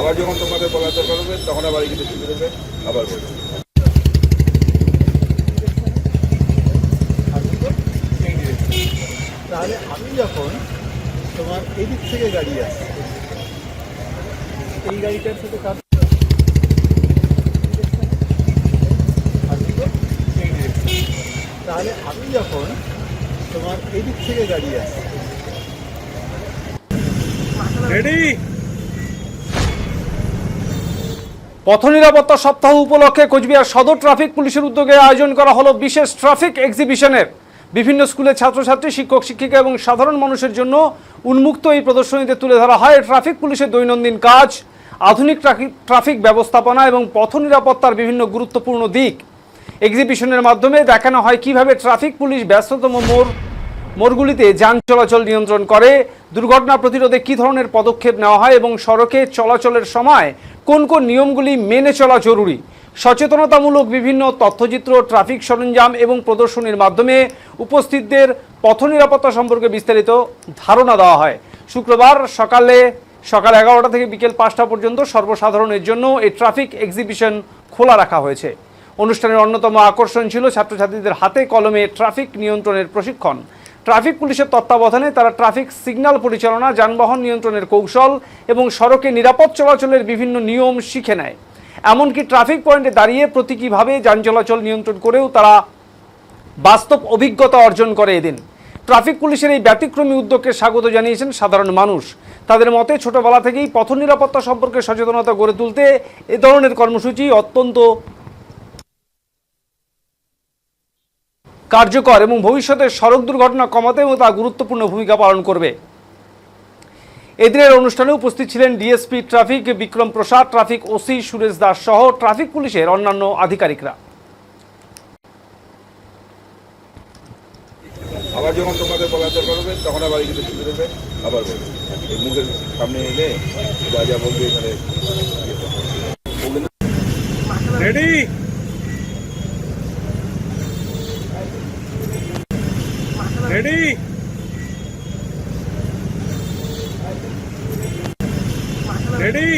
আবার যখন তোমাদের বলার দরকার হবে তখন আবার এগিয়ে শুরু করবে, আবার বলবে। তাহলে আমি যখন তোমার এদিক থেকে গাড়ি আসছে, এই গাড়িটার সাথে তাহলে আমি যখন তোমার এদিক থেকে গাড়ি আসছে, পথ নিরাপত্তা সপ্তাহ উপলক্ষে কোচবিহার সদর ট্রাফিক পুলিশের উদ্যোগে আয়োজন করা হলো বিশেষ ট্রাফিক এক্সিবিশনের। বিভিন্ন স্কুলের ছাত্রছাত্রী, শিক্ষক শিক্ষিকা এবং সাধারণ মানুষের জন্য উন্মুক্ত এই প্রদর্শনীতে তুলে ধরা হয় ট্রাফিক পুলিশের দৈনন্দিন কাজ, আধুনিক ট্রাফিক ব্যবস্থাপনা এবং পথ নিরাপত্তার বিভিন্ন গুরুত্বপূর্ণ দিক। এক্সিবিশনের মাধ্যমে দেখানো হয় কিভাবে ট্রাফিক পুলিশ ব্যস্ততম মোড়গুলিতে যান চলাচল নিয়ন্ত্রণ করে, দুর্ঘটনা প্রতিরোধে কী ধরনের পদক্ষেপ নেওয়া হয় এবং সড়কে চলাচলের সময় কোন কোন নিয়মগুলি মেনে চলা জরুরি। সচেতনতামূলক বিভিন্ন তথ্যচিত্র, ট্রাফিক সরঞ্জাম এবং প্রদর্শনীর মাধ্যমে উপস্থিতদের পথ নিরাপত্তা সম্পর্কে বিস্তারিত ধারণা দেওয়া হয়। শুক্রবার সকাল 11টা থেকে বিকেল 5টা পর্যন্ত সর্বসাধারণের জন্য এই ট্রাফিক এক্সিবিশন খোলা রাখা হয়েছে। অনুষ্ঠানের অন্যতম আকর্ষণ ছিল ছাত্রছাত্রীদের হাতে কলমে ট্রাফিক নিয়ন্ত্রণের প্রশিক্ষণ। ট্রাফিক পুলিশের তত্ত্বাবধানে তারা ট্রাফিক সিগন্যাল পরিচালনা, যানবাহন নিয়ন্ত্রণের কৌশল এবং সড়কে নিরাপদ চলাচলের বিভিন্ন নিয়ম শিখে নেয়। এমনকি ট্রাফিক পয়েন্টে দাঁড়িয়ে প্রতীকীভাবে যান চলাচল নিয়ন্ত্রণ করেও তারা বাস্তব অভিজ্ঞতা অর্জন করে। এদিন ট্রাফিক পুলিশের এই ব্যতিক্রমী উদ্যোগকে স্বাগত জানিয়েছেন সাধারণ মানুষ। তাদের মতে ছোটবেলা থেকেই পথ নিরাপত্তা সম্পর্কে সচেতনতা গড়ে তুলতে এ ধরনের কর্মসূচি অত্যন্ত কার্যকর এবং ভবিষ্যতে সড়ক দুর্ঘটনা কমাতেও তা গুরুত্বপূর্ণ ভূমিকা পালন করবে। এদিনের অনুষ্ঠানে উপস্থিত ছিলেন ডিএসপি ট্রাফিক বিক্রম প্রসাদ, ট্রাফিক ওসি সুরেশ দাস সহ ট্রাফিক পুলিশের অন্যান্য আধিকারিকরা। আবার যখন তোমাদের বলার দরকার হবে তখন আবার এগিয়ে শুরু করবে, আবার বলবে। এই মুখের সামনে এলে যা যা বলবে এখানে রেডি রেডি রেডি